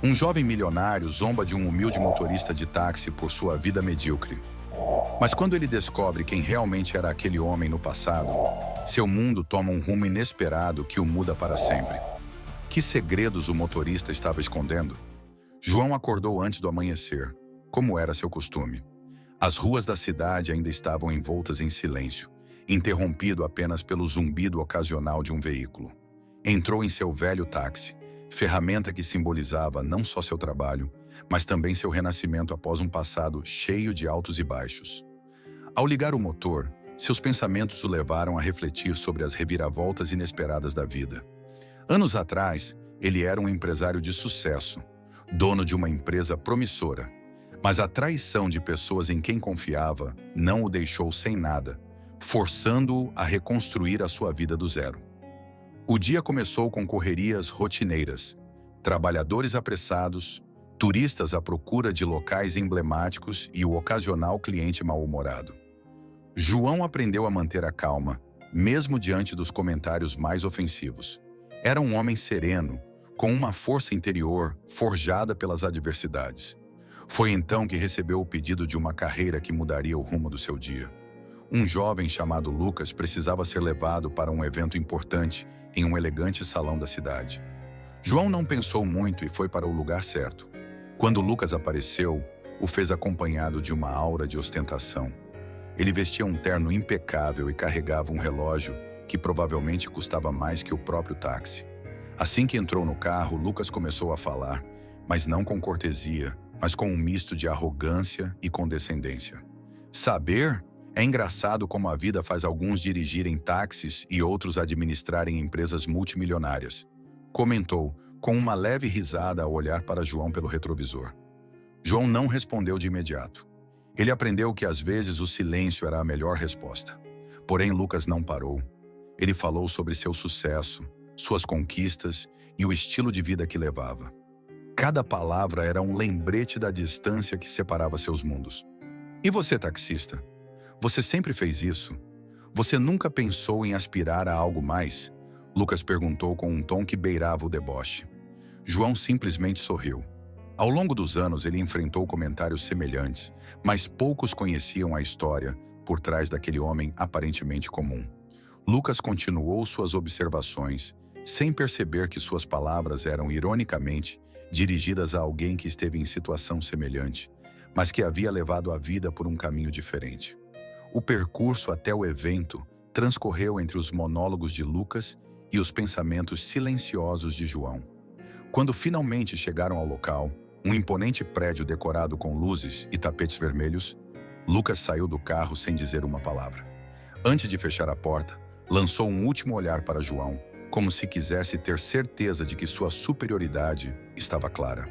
Um jovem milionário zomba de um humilde motorista de táxi por sua vida medíocre. Mas quando ele descobre quem realmente era aquele homem no passado, seu mundo toma um rumo inesperado que o muda para sempre. Que segredos o motorista estava escondendo? João acordou antes do amanhecer, como era seu costume. As ruas da cidade ainda estavam envoltas em silêncio, interrompido apenas pelo zumbido ocasional de um veículo. Entrou em seu velho táxi, ferramenta que simbolizava não só seu trabalho, mas também seu renascimento após um passado cheio de altos e baixos. Ao ligar o motor, seus pensamentos o levaram a refletir sobre as reviravoltas inesperadas da vida. Anos atrás, ele era um empresário de sucesso, dono de uma empresa promissora. Mas a traição de pessoas em quem confiava não o deixou sem nada, forçando-o a reconstruir a sua vida do zero. O dia começou com correrias rotineiras, trabalhadores apressados, turistas à procura de locais emblemáticos e o ocasional cliente mal-humorado. João aprendeu a manter a calma, mesmo diante dos comentários mais ofensivos. Era um homem sereno, com uma força interior forjada pelas adversidades. Foi então que recebeu o pedido de uma carreira que mudaria o rumo do seu dia. Um jovem chamado Lucas precisava ser levado para um evento importante em um elegante salão da cidade. João não pensou muito e foi para o lugar certo. Quando Lucas apareceu, o fez acompanhado de uma aura de ostentação. Ele vestia um terno impecável e carregava um relógio que provavelmente custava mais que o próprio táxi. Assim que entrou no carro, Lucas começou a falar, mas não com cortesia, mas com um misto de arrogância e condescendência. Saber? É engraçado como a vida faz alguns dirigirem táxis e outros administrarem empresas multimilionárias. Comentou, com uma leve risada ao olhar para João pelo retrovisor. João não respondeu de imediato. Ele aprendeu que às vezes o silêncio era a melhor resposta. Porém, Lucas não parou. Ele falou sobre seu sucesso, suas conquistas e o estilo de vida que levava. Cada palavra era um lembrete da distância que separava seus mundos. E você, taxista? Você sempre fez isso? Você nunca pensou em aspirar a algo mais? Lucas perguntou com um tom que beirava o deboche. João simplesmente sorriu. Ao longo dos anos, ele enfrentou comentários semelhantes, mas poucos conheciam a história por trás daquele homem aparentemente comum. Lucas continuou suas observações, sem perceber que suas palavras eram, ironicamente, dirigidas a alguém que esteve em situação semelhante, mas que havia levado a vida por um caminho diferente. O percurso até o evento transcorreu entre os monólogos de Lucas e os pensamentos silenciosos de João. Quando finalmente chegaram ao local, um imponente prédio decorado com luzes e tapetes vermelhos, Lucas saiu do carro sem dizer uma palavra. Antes de fechar a porta, lançou um último olhar para João, como se quisesse ter certeza de que sua superioridade estava clara.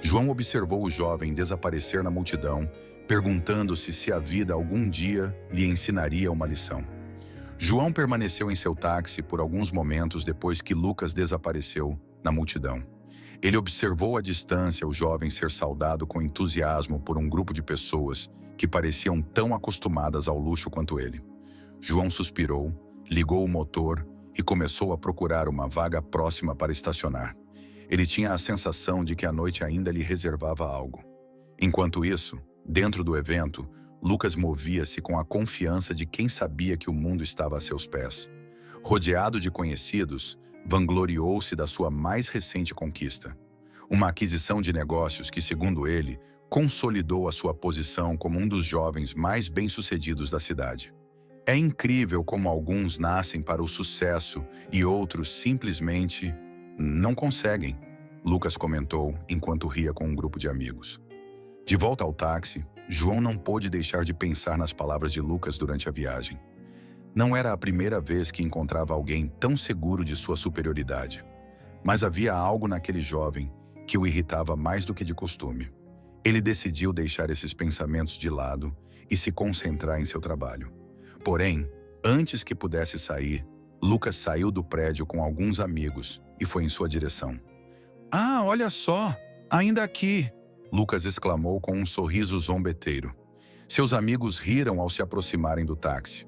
João observou o jovem desaparecer na multidão, perguntando-se se a vida algum dia lhe ensinaria uma lição. João permaneceu em seu táxi por alguns momentos depois que Lucas desapareceu na multidão. Ele observou à distância o jovem ser saudado com entusiasmo por um grupo de pessoas que pareciam tão acostumadas ao luxo quanto ele. João suspirou, ligou o motor e começou a procurar uma vaga próxima para estacionar. Ele tinha a sensação de que a noite ainda lhe reservava algo. Enquanto isso, dentro do evento, Lucas movia-se com a confiança de quem sabia que o mundo estava a seus pés. Rodeado de conhecidos, vangloriou-se da sua mais recente conquista. Uma aquisição de negócios que, segundo ele, consolidou a sua posição como um dos jovens mais bem-sucedidos da cidade. É incrível como alguns nascem para o sucesso e outros simplesmente não conseguem, Lucas comentou enquanto ria com um grupo de amigos. De volta ao táxi, João não pôde deixar de pensar nas palavras de Lucas durante a viagem. Não era a primeira vez que encontrava alguém tão seguro de sua superioridade, mas havia algo naquele jovem que o irritava mais do que de costume. Ele decidiu deixar esses pensamentos de lado e se concentrar em seu trabalho. Porém, antes que pudesse sair, Lucas saiu do prédio com alguns amigos e foi em sua direção. "Ah, olha só! Ainda aqui!" Lucas exclamou com um sorriso zombeteiro. Seus amigos riram ao se aproximarem do táxi.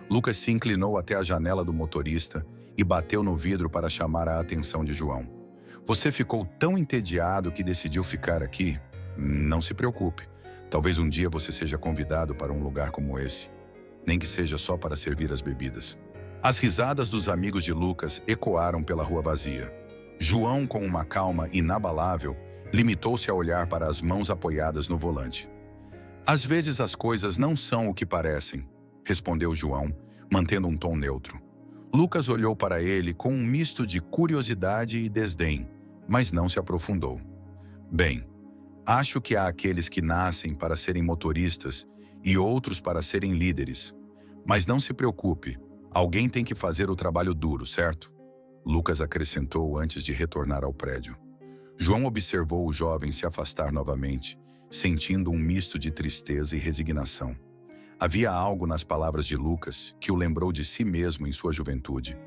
Lucas se inclinou até a janela do motorista e bateu no vidro para chamar a atenção de João. Você ficou tão entediado que decidiu ficar aqui? Não se preocupe. Talvez um dia você seja convidado para um lugar como esse, nem que seja só para servir as bebidas. As risadas dos amigos de Lucas ecoaram pela rua vazia. João, com uma calma inabalável, limitou-se a olhar para as mãos apoiadas no volante. Às vezes as coisas não são o que parecem, respondeu João, mantendo um tom neutro. Lucas olhou para ele com um misto de curiosidade e desdém, mas não se aprofundou. Bem, acho que há aqueles que nascem para serem motoristas e outros para serem líderes. Mas não se preocupe, alguém tem que fazer o trabalho duro, certo? Lucas acrescentou antes de retornar ao prédio. João observou o jovem se afastar novamente, sentindo um misto de tristeza e resignação. Havia algo nas palavras de Lucas que o lembrou de si mesmo em sua juventude.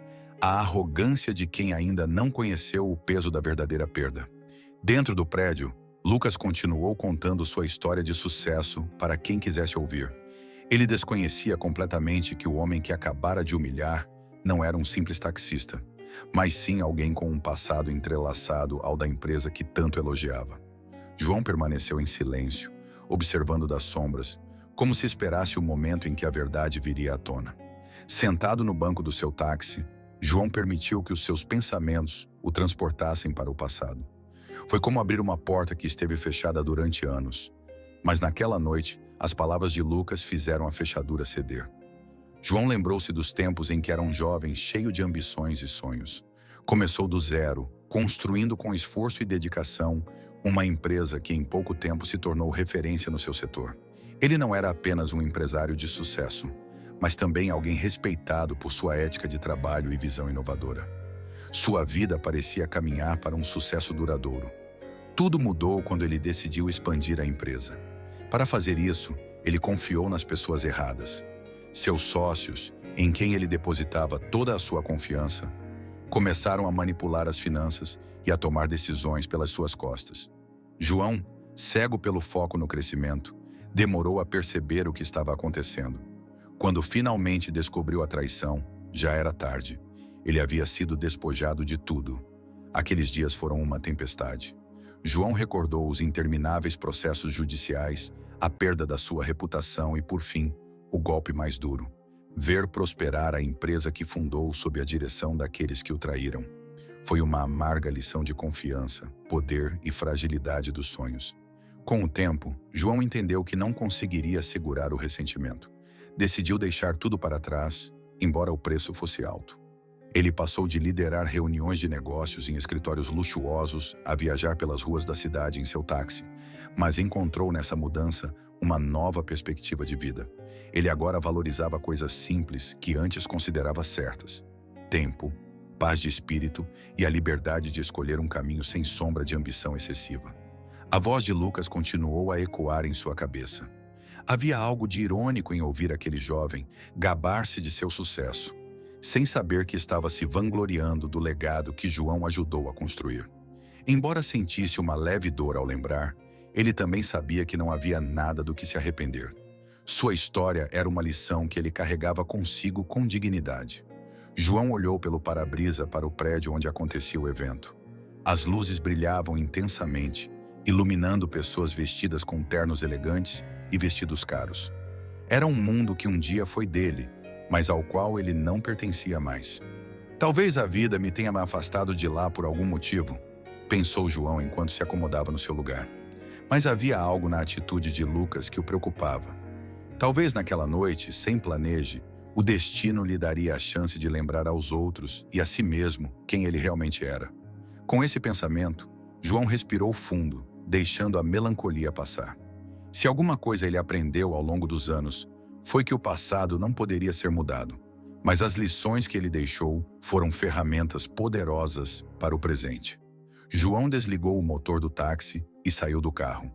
A arrogância de quem ainda não conheceu o peso da verdadeira perda. Dentro do prédio, Lucas continuou contando sua história de sucesso para quem quisesse ouvir. Ele desconhecia completamente que o homem que acabara de humilhar não era um simples taxista, mas sim alguém com um passado entrelaçado ao da empresa que tanto elogiava. João permaneceu em silêncio, observando das sombras, como se esperasse o momento em que a verdade viria à tona. Sentado no banco do seu táxi, João permitiu que os seus pensamentos o transportassem para o passado. Foi como abrir uma porta que esteve fechada durante anos. Mas naquela noite, as palavras de Lucas fizeram a fechadura ceder. João lembrou-se dos tempos em que era um jovem cheio de ambições e sonhos. Começou do zero, construindo com esforço e dedicação uma empresa que em pouco tempo se tornou referência no seu setor. Ele não era apenas um empresário de sucesso, mas também alguém respeitado por sua ética de trabalho e visão inovadora. Sua vida parecia caminhar para um sucesso duradouro. Tudo mudou quando ele decidiu expandir a empresa. Para fazer isso, ele confiou nas pessoas erradas. Seus sócios, em quem ele depositava toda a sua confiança, começaram a manipular as finanças e a tomar decisões pelas suas costas. João, cego pelo foco no crescimento, demorou a perceber o que estava acontecendo. Quando finalmente descobriu a traição, já era tarde. Ele havia sido despojado de tudo. Aqueles dias foram uma tempestade. João recordou os intermináveis processos judiciais, a perda da sua reputação e, por fim, o golpe mais duro: ver prosperar a empresa que fundou sob a direção daqueles que o traíram. Foi uma amarga lição de confiança, poder e fragilidade dos sonhos. Com o tempo, João entendeu que não conseguiria segurar o ressentimento. Decidiu deixar tudo para trás, embora o preço fosse alto. Ele passou de liderar reuniões de negócios em escritórios luxuosos a viajar pelas ruas da cidade em seu táxi, mas encontrou nessa mudança uma nova perspectiva de vida. Ele agora valorizava coisas simples que antes considerava certas: tempo, paz de espírito e a liberdade de escolher um caminho sem sombra de ambição excessiva. A voz de Lucas continuou a ecoar em sua cabeça. Havia algo de irônico em ouvir aquele jovem gabar-se de seu sucesso, sem saber que estava se vangloriando do legado que João ajudou a construir. Embora sentisse uma leve dor ao lembrar, ele também sabia que não havia nada do que se arrepender. Sua história era uma lição que ele carregava consigo com dignidade. João olhou pelo para-brisa para o prédio onde acontecia o evento. As luzes brilhavam intensamente, iluminando pessoas vestidas com ternos elegantes e vestidos caros. Era um mundo que um dia foi dele, mas ao qual ele não pertencia mais. Talvez a vida me tenha me afastado de lá por algum motivo, pensou João enquanto se acomodava no seu lugar. Mas havia algo na atitude de Lucas que o preocupava. Talvez naquela noite, sem planeje, o destino lhe daria a chance de lembrar aos outros e a si mesmo quem ele realmente era. Com esse pensamento, João respirou fundo, deixando a melancolia passar. Se alguma coisa ele aprendeu ao longo dos anos, foi que o passado não poderia ser mudado, mas as lições que ele deixou foram ferramentas poderosas para o presente. João desligou o motor do táxi e saiu do carro.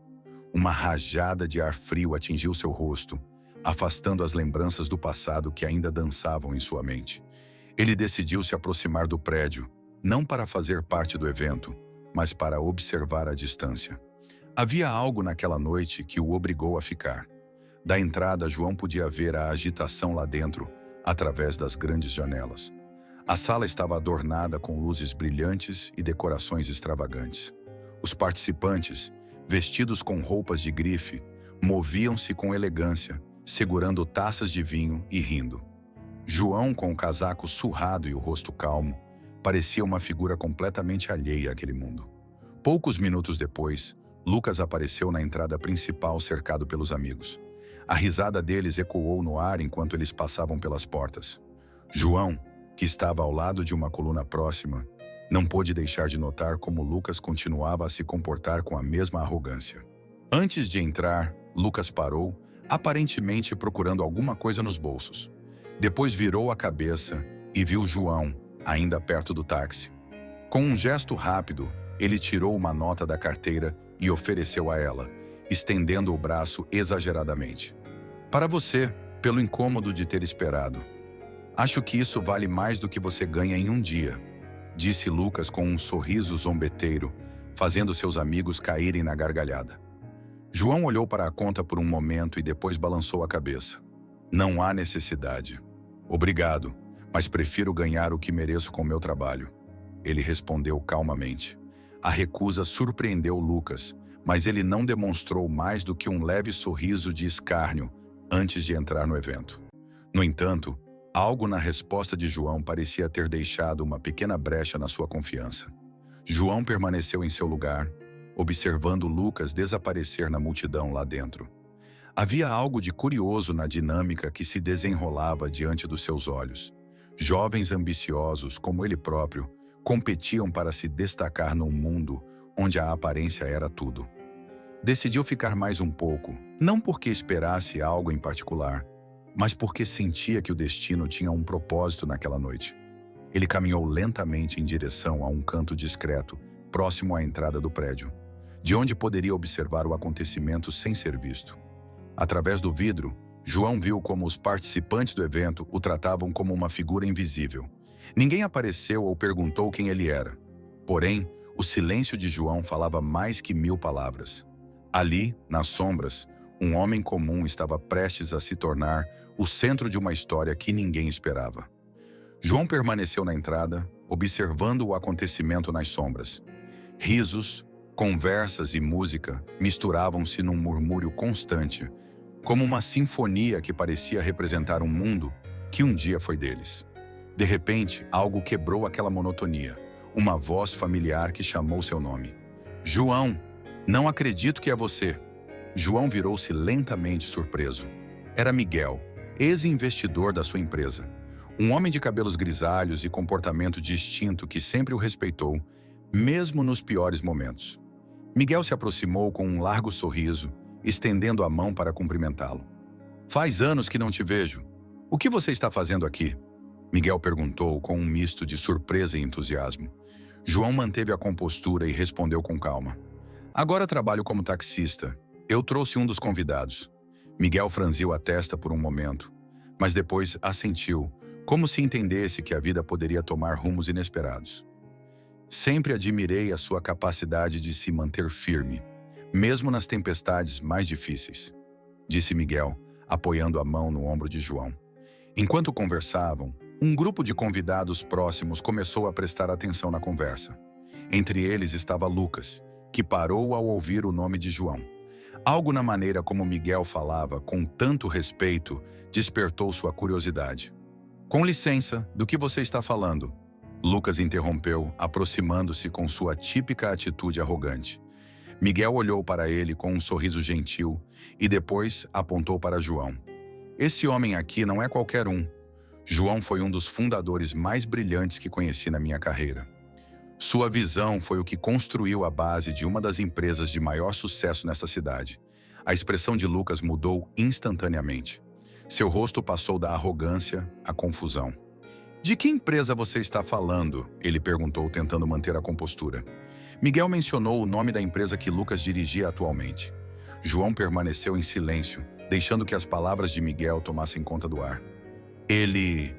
Uma rajada de ar frio atingiu seu rosto, afastando as lembranças do passado que ainda dançavam em sua mente. Ele decidiu se aproximar do prédio, não para fazer parte do evento, mas para observar à distância. Havia algo naquela noite que o obrigou a ficar. Da entrada, João podia ver a agitação lá dentro, através das grandes janelas. A sala estava adornada com luzes brilhantes e decorações extravagantes. Os participantes, vestidos com roupas de grife, moviam-se com elegância, segurando taças de vinho e rindo. João, com o casaco surrado e o rosto calmo, parecia uma figura completamente alheia àquele mundo. Poucos minutos depois, Lucas apareceu na entrada principal cercado pelos amigos. A risada deles ecoou no ar enquanto eles passavam pelas portas. João, que estava ao lado de uma coluna próxima, não pôde deixar de notar como Lucas continuava a se comportar com a mesma arrogância. Antes de entrar, Lucas parou, aparentemente procurando alguma coisa nos bolsos. Depois virou a cabeça e viu João, ainda perto do táxi. Com um gesto rápido, ele tirou uma nota da carteira e ofereceu a ela, estendendo o braço exageradamente. Para você, pelo incômodo de ter esperado. Acho que isso vale mais do que você ganha em um dia, disse Lucas com um sorriso zombeteiro, fazendo seus amigos caírem na gargalhada. João olhou para a conta por um momento e depois balançou a cabeça. Não há necessidade. Obrigado, mas prefiro ganhar o que mereço com meu trabalho. Ele respondeu calmamente. A recusa surpreendeu Lucas, mas ele não demonstrou mais do que um leve sorriso de escárnio antes de entrar no evento. No entanto, algo na resposta de João parecia ter deixado uma pequena brecha na sua confiança. João permaneceu em seu lugar, observando Lucas desaparecer na multidão lá dentro. Havia algo de curioso na dinâmica que se desenrolava diante dos seus olhos. Jovens ambiciosos, como ele próprio, competiam para se destacar num mundo onde a aparência era tudo. Decidiu ficar mais um pouco, não porque esperasse algo em particular, mas porque sentia que o destino tinha um propósito naquela noite. Ele caminhou lentamente em direção a um canto discreto, próximo à entrada do prédio, de onde poderia observar o acontecimento sem ser visto. Através do vidro, João viu como os participantes do evento o tratavam como uma figura invisível. Ninguém apareceu ou perguntou quem ele era. Porém, o silêncio de João falava mais que 1000 palavras. Ali, nas sombras, um homem comum estava prestes a se tornar o centro de uma história que ninguém esperava. João permaneceu na entrada, observando o acontecimento nas sombras. Risos, conversas e música misturavam-se num murmúrio constante, como uma sinfonia que parecia representar um mundo que um dia foi deles. De repente, algo quebrou aquela monotonia, uma voz familiar que chamou seu nome. João, não acredito que é você. João virou-se lentamente surpreso. Era Miguel, ex-investidor da sua empresa. Um homem de cabelos grisalhos e comportamento distinto que sempre o respeitou, mesmo nos piores momentos. Miguel se aproximou com um largo sorriso, estendendo a mão para cumprimentá-lo. Faz anos que não te vejo. O que você está fazendo aqui? Miguel perguntou com um misto de surpresa e entusiasmo. João manteve a compostura e respondeu com calma. Agora trabalho como taxista. Eu trouxe um dos convidados. Miguel franziu a testa por um momento, mas depois assentiu, como se entendesse que a vida poderia tomar rumos inesperados. Sempre admirei a sua capacidade de se manter firme, mesmo nas tempestades mais difíceis, disse Miguel, apoiando a mão no ombro de João. Enquanto conversavam, um grupo de convidados próximos começou a prestar atenção na conversa. Entre eles estava Lucas, que parou ao ouvir o nome de João. Algo na maneira como Miguel falava com tanto respeito despertou sua curiosidade. Com licença, do que você está falando? Lucas interrompeu, aproximando-se com sua típica atitude arrogante. Miguel olhou para ele com um sorriso gentil e depois apontou para João. Esse homem aqui não é qualquer um. João foi um dos fundadores mais brilhantes que conheci na minha carreira. Sua visão foi o que construiu a base de uma das empresas de maior sucesso nessa cidade. A expressão de Lucas mudou instantaneamente. Seu rosto passou da arrogância à confusão. De que empresa você está falando? Ele perguntou, tentando manter a compostura. Miguel mencionou o nome da empresa que Lucas dirigia atualmente. João permaneceu em silêncio, deixando que as palavras de Miguel tomassem conta do ar. Ele...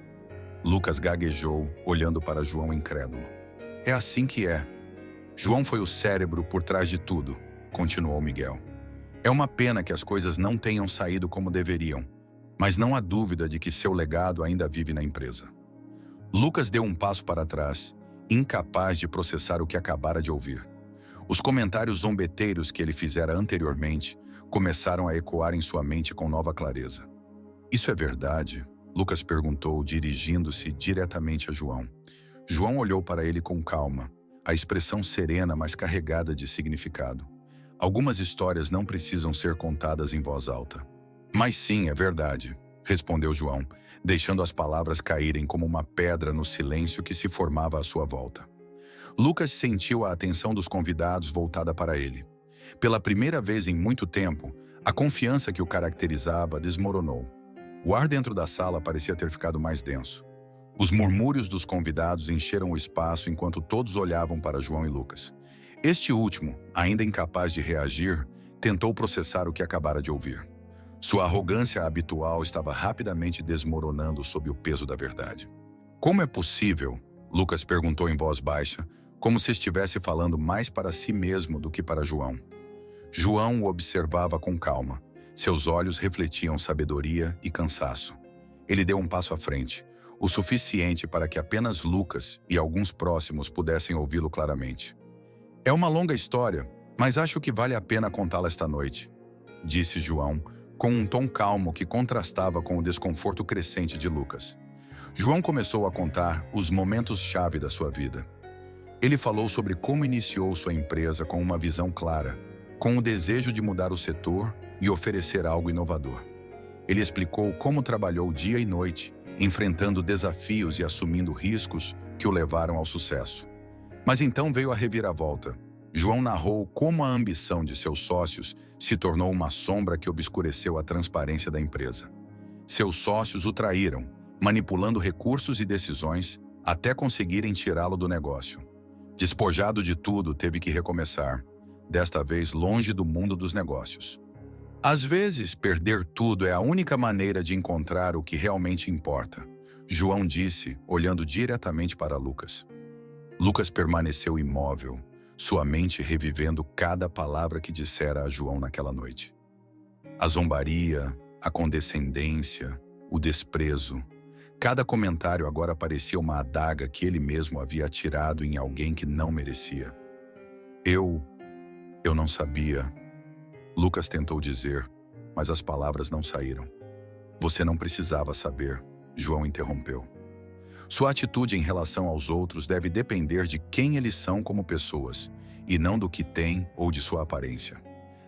Lucas gaguejou, olhando para João incrédulo. É assim que é. João foi o cérebro por trás de tudo, continuou Miguel. É uma pena que as coisas não tenham saído como deveriam, mas não há dúvida de que seu legado ainda vive na empresa. Lucas deu um passo para trás, incapaz de processar o que acabara de ouvir. Os comentários zombeteiros que ele fizera anteriormente começaram a ecoar em sua mente com nova clareza. "Isso é verdade?" Lucas perguntou, dirigindo-se diretamente a João. João olhou para ele com calma, a expressão serena, mas carregada de significado. "Algumas histórias não precisam ser contadas em voz alta." "Mas sim, é verdade", respondeu João, deixando as palavras caírem como uma pedra no silêncio que se formava à sua volta. Lucas sentiu a atenção dos convidados voltada para ele. Pela primeira vez em muito tempo, a confiança que o caracterizava desmoronou. O ar dentro da sala parecia ter ficado mais denso. Os murmúrios dos convidados encheram o espaço enquanto todos olhavam para João e Lucas. Este último, ainda incapaz de reagir, tentou processar o que acabara de ouvir. Sua arrogância habitual estava rapidamente desmoronando sob o peso da verdade. "Como é possível?" Lucas perguntou em voz baixa, como se estivesse falando mais para si mesmo do que para João. João o observava com calma. Seus olhos refletiam sabedoria e cansaço. Ele deu um passo à frente, o suficiente para que apenas Lucas e alguns próximos pudessem ouvi-lo claramente. "É uma longa história, mas acho que vale a pena contá-la esta noite", disse João, com um tom calmo que contrastava com o desconforto crescente de Lucas. João começou a contar os momentos-chave da sua vida. Ele falou sobre como iniciou sua empresa com uma visão clara, com o desejo de mudar o setor e oferecer algo inovador. Ele explicou como trabalhou dia e noite, enfrentando desafios e assumindo riscos que o levaram ao sucesso. Mas então veio a reviravolta. João narrou como a ambição de seus sócios se tornou uma sombra que obscureceu a transparência da empresa. Seus sócios o traíram, manipulando recursos e decisões até conseguirem tirá-lo do negócio. Despojado de tudo, teve que recomeçar, desta vez longe do mundo dos negócios. "Às vezes, perder tudo é a única maneira de encontrar o que realmente importa", João disse, olhando diretamente para Lucas. Lucas permaneceu imóvel, sua mente revivendo cada palavra que dissera a João naquela noite. A zombaria, a condescendência, o desprezo. Cada comentário agora parecia uma adaga que ele mesmo havia atirado em alguém que não merecia. Eu não sabia", Lucas tentou dizer, mas as palavras não saíram. "Você não precisava saber", João interrompeu. Sua atitude em relação aos outros deve depender de quem eles são como pessoas, e não do que têm ou de sua aparência.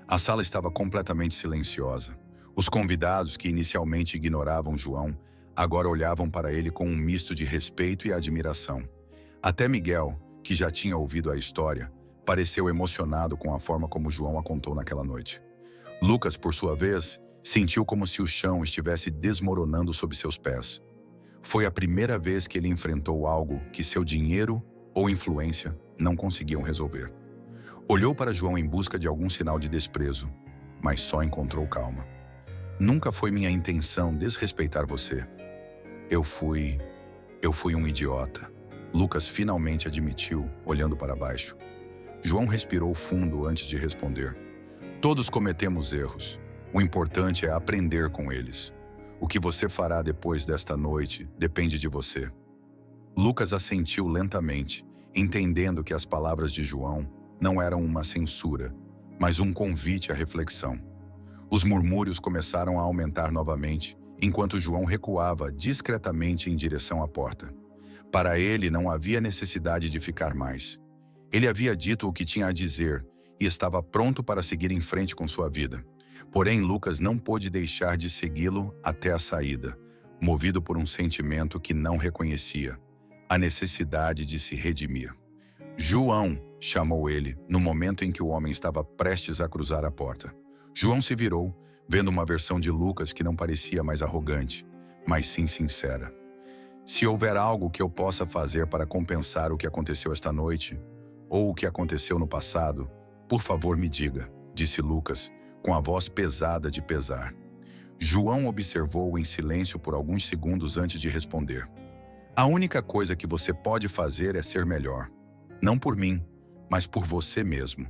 A sala estava completamente silenciosa. Os convidados, que inicialmente ignoravam João, agora olhavam para ele com um misto de respeito e admiração. Até Miguel, que já tinha ouvido a história, pareceu emocionado com a forma como João a contou naquela noite. Lucas, por sua vez, sentiu como se o chão estivesse desmoronando sob seus pés. Foi a primeira vez que ele enfrentou algo que seu dinheiro ou influência não conseguiam resolver. Olhou para João em busca de algum sinal de desprezo, mas só encontrou calma. "Nunca foi minha intenção desrespeitar você. Eu fui um idiota", Lucas finalmente admitiu, olhando para baixo. João respirou fundo antes de responder. "Todos cometemos erros. O importante é aprender com eles. O que você fará depois desta noite depende de você." Lucas assentiu lentamente, entendendo que as palavras de João não eram uma censura, mas um convite à reflexão. Os murmúrios começaram a aumentar novamente, enquanto João recuava discretamente em direção à porta. Para ele não havia necessidade de ficar mais. Ele havia dito o que tinha a dizer e estava pronto para seguir em frente com sua vida. Porém, Lucas não pôde deixar de segui-lo até a saída, movido por um sentimento que não reconhecia: a necessidade de se redimir. "João", chamou ele, no momento em que o homem estava prestes a cruzar a porta. João se virou, vendo uma versão de Lucas que não parecia mais arrogante, mas sim sincera. "Se houver algo que eu possa fazer para compensar o que aconteceu esta noite, ou o que aconteceu no passado, por favor me diga", disse Lucas, com a voz pesada de pesar. João observou-o em silêncio por alguns segundos antes de responder. "A única coisa que você pode fazer é ser melhor. Não por mim, mas por você mesmo."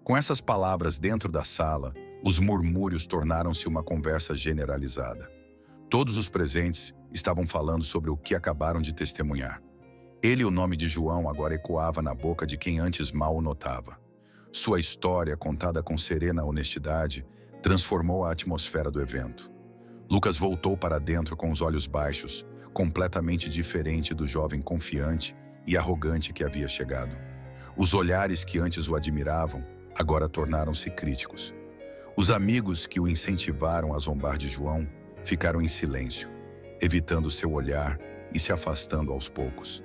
Com essas palavras dentro da sala, os murmúrios tornaram-se uma conversa generalizada. Todos os presentes, estavam falando sobre o que acabaram de testemunhar. Ele e o nome de João agora ecoava na boca de quem antes mal o notava. Sua história, contada com serena honestidade, transformou a atmosfera do evento. Lucas voltou para dentro com os olhos baixos, completamente diferente do jovem confiante e arrogante que havia chegado. Os olhares que antes o admiravam, agora tornaram-se críticos. Os amigos que o incentivaram a zombar de João ficaram em silêncio, evitando seu olhar e se afastando aos poucos.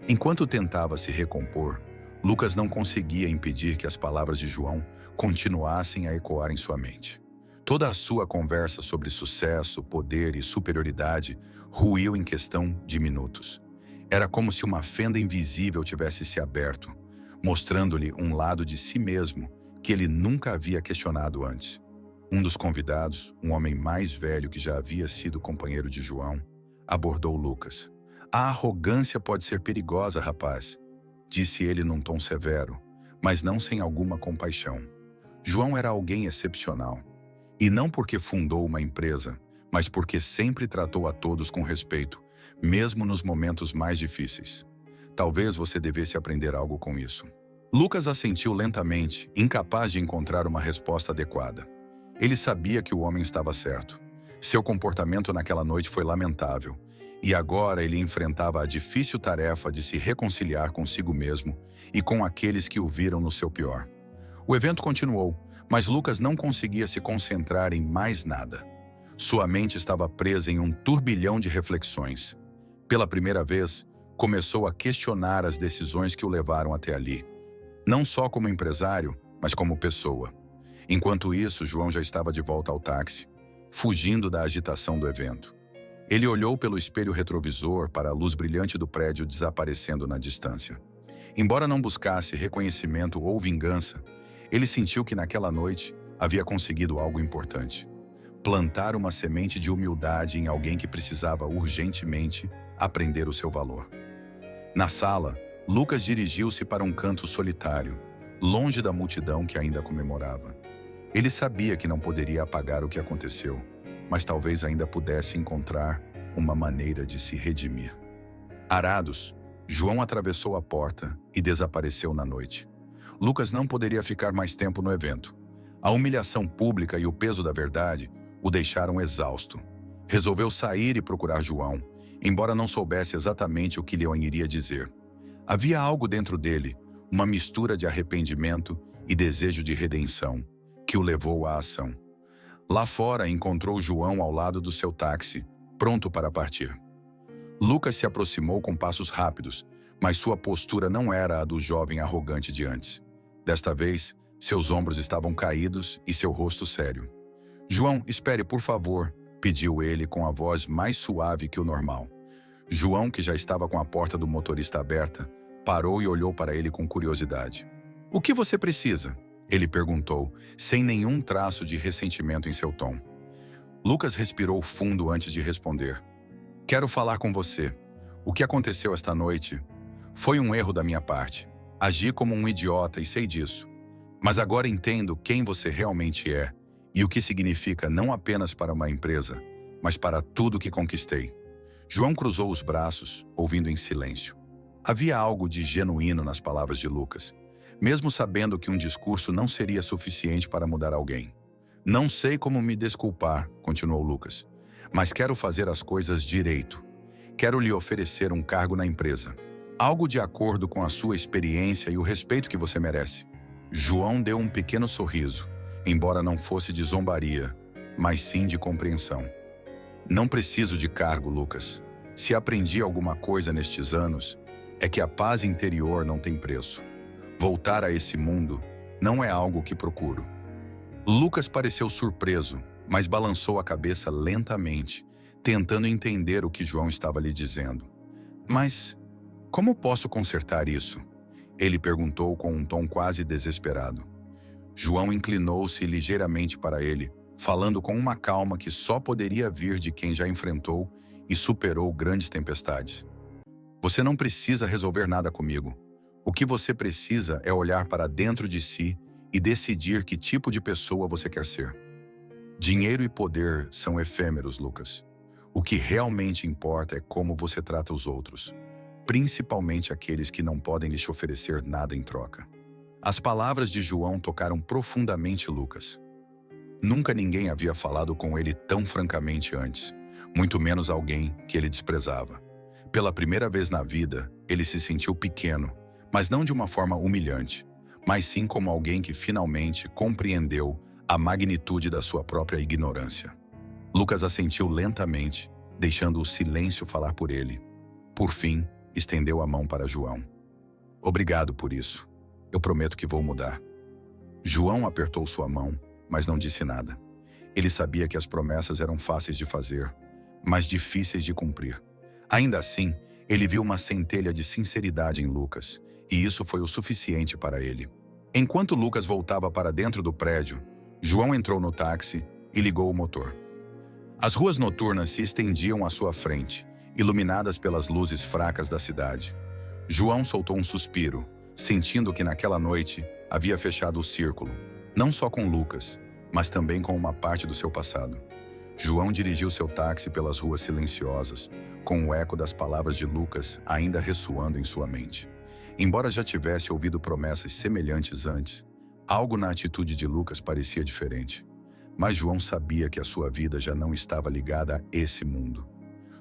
Enquanto tentava se recompor, Lucas não conseguia impedir que as palavras de João continuassem a ecoar em sua mente. Toda a sua conversa sobre sucesso, poder e superioridade ruiu em questão de minutos. Era como se uma fenda invisível tivesse se aberto, mostrando-lhe um lado de si mesmo que ele nunca havia questionado antes. Um dos convidados, um homem mais velho que já havia sido companheiro de João, abordou Lucas. "A arrogância pode ser perigosa, rapaz", disse ele num tom severo, mas não sem alguma compaixão. João era alguém excepcional. E não porque fundou uma empresa, mas porque sempre tratou a todos com respeito, mesmo nos momentos mais difíceis. Talvez você devesse aprender algo com isso. Lucas assentiu lentamente, incapaz de encontrar uma resposta adequada. Ele sabia que o homem estava certo. Seu comportamento naquela noite foi lamentável, e agora ele enfrentava a difícil tarefa de se reconciliar consigo mesmo e com aqueles que o viram no seu pior. O evento continuou, mas Lucas não conseguia se concentrar em mais nada. Sua mente estava presa em um turbilhão de reflexões. Pela primeira vez, começou a questionar as decisões que o levaram até ali. Não só como empresário, mas como pessoa. Enquanto isso, João já estava de volta ao táxi, fugindo da agitação do evento. Ele olhou pelo espelho retrovisor para a luz brilhante do prédio desaparecendo na distância. Embora não buscasse reconhecimento ou vingança, ele sentiu que naquela noite havia conseguido algo importante. Plantar uma semente de humildade em alguém que precisava urgentemente aprender o seu valor. Na sala, Lucas dirigiu-se para um canto solitário, longe da multidão que ainda comemorava. Ele sabia que não poderia apagar o que aconteceu, mas talvez ainda pudesse encontrar uma maneira de se redimir. Arados, João atravessou a porta e desapareceu na noite. Lucas não poderia ficar mais tempo no evento. A humilhação pública e o peso da verdade o deixaram exausto. Resolveu sair e procurar João, embora não soubesse exatamente o que lhe iria dizer. Havia algo dentro dele, uma mistura de arrependimento e desejo de redenção, que o levou à ação. Lá fora encontrou João ao lado do seu táxi, pronto para partir. Lucas se aproximou com passos rápidos, mas sua postura não era a do jovem arrogante de antes. Desta vez, seus ombros estavam caídos e seu rosto sério. "João, espere, por favor", pediu ele com a voz mais suave que o normal. João, que já estava com a porta do motorista aberta, parou e olhou para ele com curiosidade. "O que você precisa?", ele perguntou, sem nenhum traço de ressentimento em seu tom. Lucas respirou fundo antes de responder. "Quero falar com você. O que aconteceu esta noite foi um erro da minha parte. Agi como um idiota e sei disso. Mas agora entendo quem você realmente é e o que significa não apenas para uma empresa, mas para tudo que conquistei." João cruzou os braços, ouvindo em silêncio. Havia algo de genuíno nas palavras de Lucas, mesmo sabendo que um discurso não seria suficiente para mudar alguém. "Não sei como me desculpar", continuou Lucas, "mas quero fazer as coisas direito. Quero lhe oferecer um cargo na empresa. Algo de acordo com a sua experiência e o respeito que você merece." João deu um pequeno sorriso, embora não fosse de zombaria, mas sim de compreensão. "Não preciso de cargo, Lucas. Se aprendi alguma coisa nestes anos, é que a paz interior não tem preço. Voltar a esse mundo não é algo que procuro." Lucas pareceu surpreso, mas balançou a cabeça lentamente, tentando entender o que João estava lhe dizendo. "Mas como posso consertar isso?", ele perguntou com um tom quase desesperado. João inclinou-se ligeiramente para ele, falando com uma calma que só poderia vir de quem já enfrentou e superou grandes tempestades. "Você não precisa resolver nada comigo. O que você precisa é olhar para dentro de si e decidir que tipo de pessoa você quer ser. Dinheiro e poder são efêmeros, Lucas. O que realmente importa é como você trata os outros, principalmente aqueles que não podem lhe oferecer nada em troca. As palavras de João tocaram profundamente Lucas. Nunca ninguém havia falado com ele tão francamente antes, muito menos alguém que ele desprezava. Pela primeira vez na vida, ele se sentiu pequeno, mas não de uma forma humilhante, mas sim como alguém que finalmente compreendeu a magnitude da sua própria ignorância. Lucas assentiu lentamente, deixando o silêncio falar por ele. Por fim, estendeu a mão para João. Obrigado por isso. Eu prometo que vou mudar. João apertou sua mão, mas não disse nada. Ele sabia que as promessas eram fáceis de fazer, mas difíceis de cumprir. Ainda assim, ele viu uma centelha de sinceridade em Lucas, e isso foi o suficiente para ele. Enquanto Lucas voltava para dentro do prédio, João entrou no táxi e ligou o motor. As ruas noturnas se estendiam à sua frente, iluminadas pelas luzes fracas da cidade. João soltou um suspiro, sentindo que naquela noite havia fechado o círculo, não só com Lucas, mas também com uma parte do seu passado. João dirigiu seu táxi pelas ruas silenciosas, com o eco das palavras de Lucas ainda ressoando em sua mente. Embora já tivesse ouvido promessas semelhantes antes, algo na atitude de Lucas parecia diferente. Mas João sabia que a sua vida já não estava ligada a esse mundo.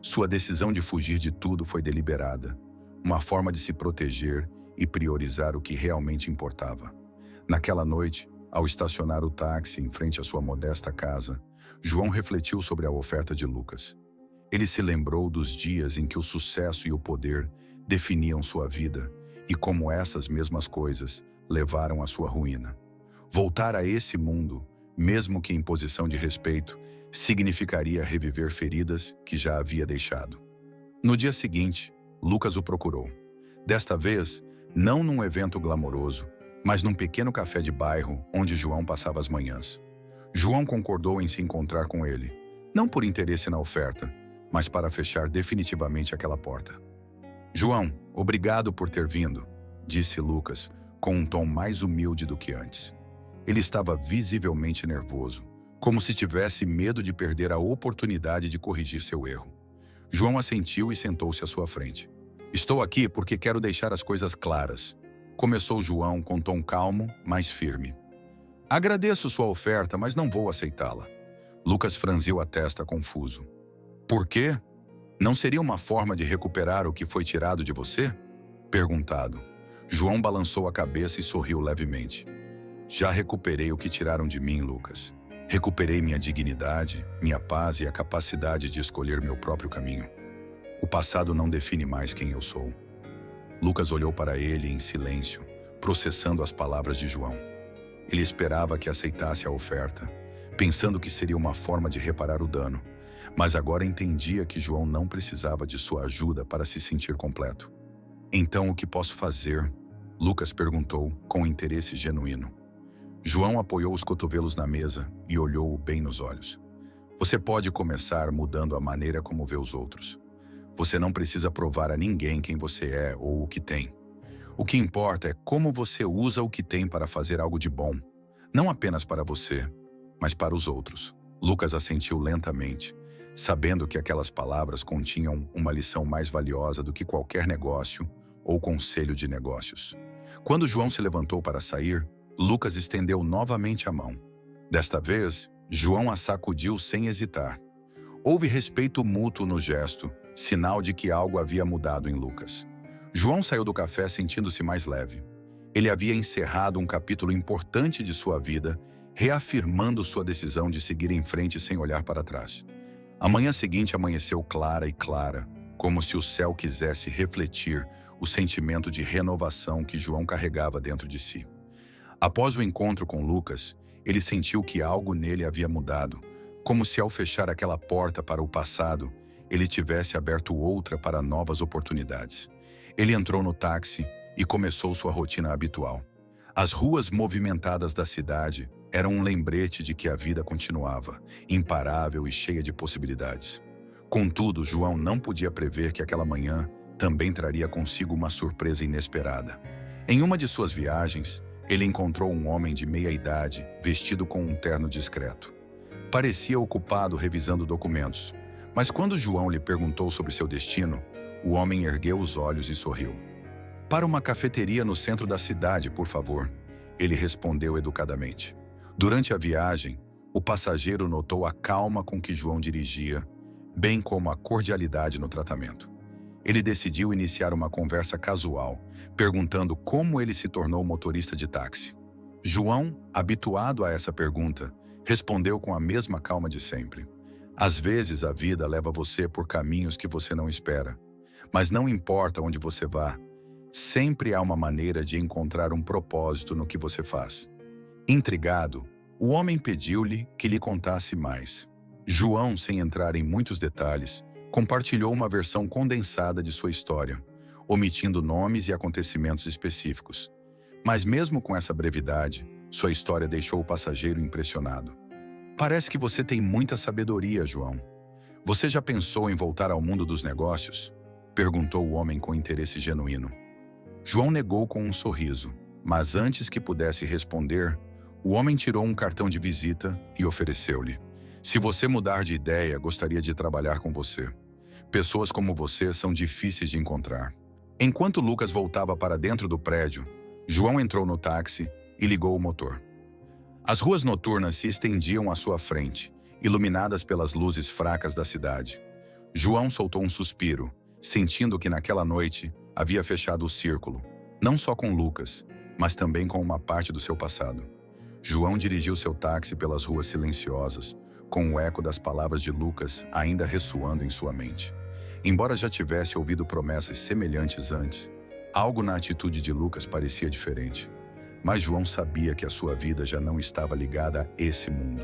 Sua decisão de fugir de tudo foi deliberada, uma forma de se proteger e priorizar o que realmente importava. Naquela noite, ao estacionar o táxi em frente à sua modesta casa, João refletiu sobre a oferta de Lucas. Ele se lembrou dos dias em que o sucesso e o poder definiam sua vida e como essas mesmas coisas levaram à sua ruína. Voltar a esse mundo, mesmo que em posição de respeito, significaria reviver feridas que já havia deixado. No dia seguinte, Lucas o procurou. Desta vez, não num evento glamouroso, mas num pequeno café de bairro onde João passava as manhãs. João concordou em se encontrar com ele, não por interesse na oferta, mas para fechar definitivamente aquela porta. João, obrigado por ter vindo, disse Lucas, com um tom mais humilde do que antes. Ele estava visivelmente nervoso, como se tivesse medo de perder a oportunidade de corrigir seu erro. João assentiu e sentou-se à sua frente. Estou aqui porque quero deixar as coisas claras, começou João com tom calmo, mas firme. Agradeço sua oferta, mas não vou aceitá-la. Lucas franziu a testa confuso. Por quê? Não seria uma forma de recuperar o que foi tirado de você? Perguntado. João balançou a cabeça e sorriu levemente. Já recuperei o que tiraram de mim, Lucas. Recuperei minha dignidade, minha paz e a capacidade de escolher meu próprio caminho. O passado não define mais quem eu sou. Lucas olhou para ele em silêncio, processando as palavras de João. Ele esperava que aceitasse a oferta, pensando que seria uma forma de reparar o dano, mas agora entendia que João não precisava de sua ajuda para se sentir completo. Então, o que posso fazer? Lucas perguntou, com interesse genuíno. João apoiou os cotovelos na mesa e olhou-o bem nos olhos. Você pode começar mudando a maneira como vê os outros. Você não precisa provar a ninguém quem você é ou o que tem. O que importa é como você usa o que tem para fazer algo de bom, não apenas para você, mas para os outros. Lucas assentiu lentamente, sabendo que aquelas palavras continham uma lição mais valiosa do que qualquer negócio ou conselho de negócios. Quando João se levantou para sair, Lucas estendeu novamente a mão. Desta vez, João a sacudiu sem hesitar. Houve respeito mútuo no gesto, sinal de que algo havia mudado em Lucas. João saiu do café sentindo-se mais leve. Ele havia encerrado um capítulo importante de sua vida, reafirmando sua decisão de seguir em frente sem olhar para trás. A manhã seguinte amanheceu clara, como se o céu quisesse refletir o sentimento de renovação que João carregava dentro de si. Após o encontro com Lucas, ele sentiu que algo nele havia mudado, como se ao fechar aquela porta para o passado, ele tivesse aberto outra para novas oportunidades. Ele entrou no táxi e começou sua rotina habitual. As ruas movimentadas da cidade eram um lembrete de que a vida continuava, imparável e cheia de possibilidades. Contudo, João não podia prever que aquela manhã também traria consigo uma surpresa inesperada. Em uma de suas viagens, ele encontrou um homem de meia-idade, vestido com um terno discreto. Parecia ocupado revisando documentos, Mas quando João lhe perguntou sobre seu destino, o homem ergueu os olhos e sorriu. Para uma cafeteria no centro da cidade, por favor, ele respondeu educadamente. Durante a viagem, o passageiro notou a calma com que João dirigia, bem como a cordialidade no tratamento. Ele decidiu iniciar uma conversa casual, perguntando como ele se tornou motorista de táxi. João, habituado a essa pergunta, respondeu com a mesma calma de sempre. Às vezes a vida leva você por caminhos que você não espera, mas não importa onde você vá, sempre há uma maneira de encontrar um propósito no que você faz. Intrigado, o homem pediu-lhe que lhe contasse mais. João, sem entrar em muitos detalhes, compartilhou uma versão condensada de sua história, omitindo nomes e acontecimentos específicos. Mas mesmo com essa brevidade, sua história deixou o passageiro impressionado. Parece que você tem muita sabedoria, João. Você já pensou em voltar ao mundo dos negócios? Perguntou o homem com interesse genuíno. João negou com um sorriso, mas antes que pudesse responder, o homem tirou um cartão de visita e ofereceu-lhe. Se você mudar de ideia, gostaria de trabalhar com você. Pessoas como você são difíceis de encontrar. Enquanto Lucas voltava para dentro do prédio, João entrou no táxi e ligou o motor. As ruas noturnas se estendiam à sua frente, iluminadas pelas luzes fracas da cidade. João soltou um suspiro, sentindo que naquela noite havia fechado o círculo, não só com Lucas, mas também com uma parte do seu passado. João dirigiu seu táxi pelas ruas silenciosas, com o eco das palavras de Lucas ainda ressoando em sua mente. Embora já tivesse ouvido promessas semelhantes antes, algo na atitude de Lucas parecia diferente. Mas João sabia que a sua vida já não estava ligada a esse mundo.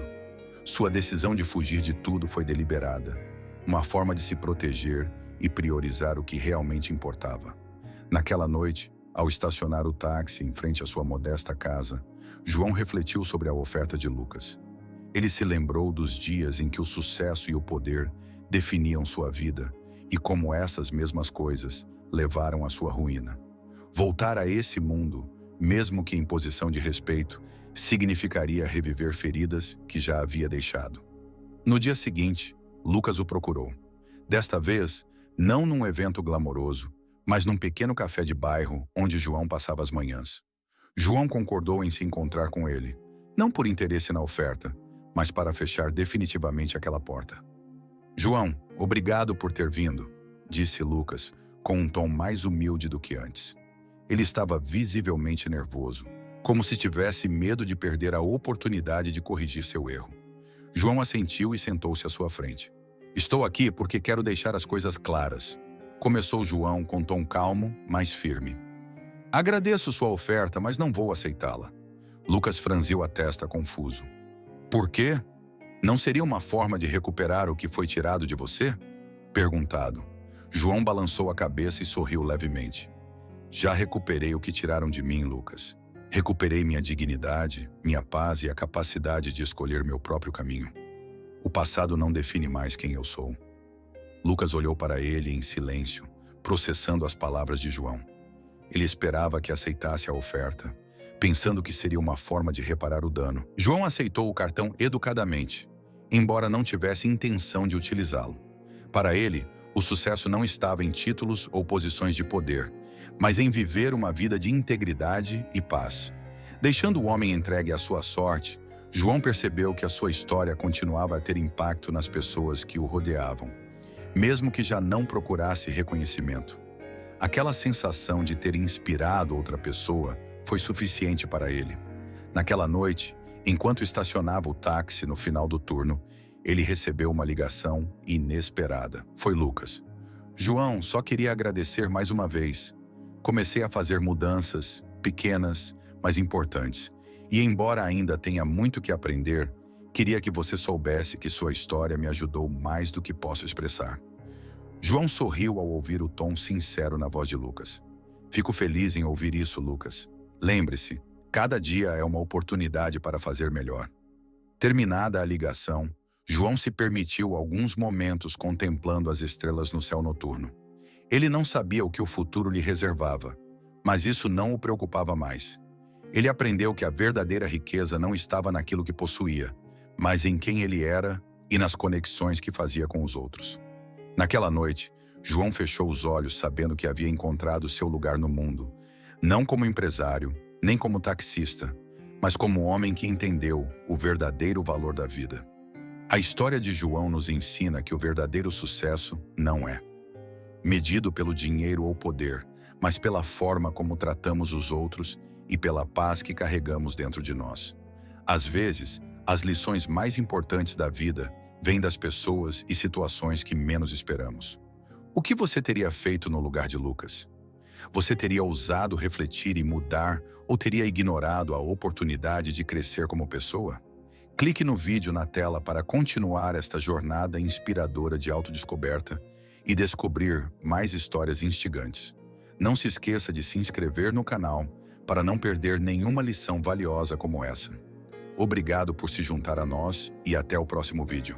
Sua decisão de fugir de tudo foi deliberada, uma forma de se proteger e priorizar o que realmente importava. Naquela noite, ao estacionar o táxi em frente à sua modesta casa, João refletiu sobre a oferta de Lucas. Ele se lembrou dos dias em que o sucesso e o poder definiam sua vida e como essas mesmas coisas levaram à sua ruína. Voltar a esse mundo, mesmo que em posição de respeito, significaria reviver feridas que já havia deixado. No dia seguinte, Lucas o procurou. Desta vez, não num evento glamouroso, mas num pequeno café de bairro onde João passava as manhãs. João concordou em se encontrar com ele, não por interesse na oferta, mas para fechar definitivamente aquela porta. João, obrigado por ter vindo, disse Lucas, com um tom mais humilde do que antes. Ele estava visivelmente nervoso, como se tivesse medo de perder a oportunidade de corrigir seu erro. João assentiu e sentou-se à sua frente. Estou aqui porque quero deixar as coisas claras, começou João com tom calmo, mas firme. Agradeço sua oferta, mas não vou aceitá-la. Lucas franziu a testa confuso. Por quê? Não seria uma forma de recuperar o que foi tirado de você? Perguntado. João balançou a cabeça e sorriu levemente. Já recuperei o que tiraram de mim, Lucas. Recuperei minha dignidade, minha paz e a capacidade de escolher meu próprio caminho. O passado não define mais quem eu sou. Lucas olhou para ele em silêncio, processando as palavras de João. Ele esperava que aceitasse a oferta, pensando que seria uma forma de reparar o dano. João aceitou o cartão educadamente, embora não tivesse intenção de utilizá-lo. Para ele, o sucesso não estava em títulos ou posições de poder, mas em viver uma vida de integridade e paz. Deixando o homem entregue à sua sorte, João percebeu que a sua história continuava a ter impacto nas pessoas que o rodeavam, mesmo que já não procurasse reconhecimento. Aquela sensação de ter inspirado outra pessoa foi suficiente para ele. Naquela noite, enquanto estacionava o táxi no final do turno, ele recebeu uma ligação inesperada. Foi Lucas. João, só queria agradecer mais uma vez. Comecei a fazer mudanças, pequenas, mas importantes. E embora ainda tenha muito que aprender, queria que você soubesse que sua história me ajudou mais do que posso expressar. João sorriu ao ouvir o tom sincero na voz de Lucas. Fico feliz em ouvir isso, Lucas. Lembre-se, cada dia é uma oportunidade para fazer melhor. Terminada a ligação, João se permitiu alguns momentos contemplando as estrelas no céu noturno. Ele não sabia o que o futuro lhe reservava, mas isso não o preocupava mais. Ele aprendeu que a verdadeira riqueza não estava naquilo que possuía, mas em quem ele era e nas conexões que fazia com os outros. Naquela noite, João fechou os olhos sabendo que havia encontrado seu lugar no mundo, não como empresário, nem como taxista, mas como homem que entendeu o verdadeiro valor da vida. A história de João nos ensina que o verdadeiro sucesso não é medido pelo dinheiro ou poder, mas pela forma como tratamos os outros e pela paz que carregamos dentro de nós. Às vezes, as lições mais importantes da vida vêm das pessoas e situações que menos esperamos. O que você teria feito no lugar de Lucas? Você teria ousado refletir e mudar ou teria ignorado a oportunidade de crescer como pessoa? Clique no vídeo na tela para continuar esta jornada inspiradora de autodescoberta e descobrir mais histórias instigantes. Não se esqueça de se inscrever no canal para não perder nenhuma lição valiosa como essa. Obrigado por se juntar a nós e até o próximo vídeo.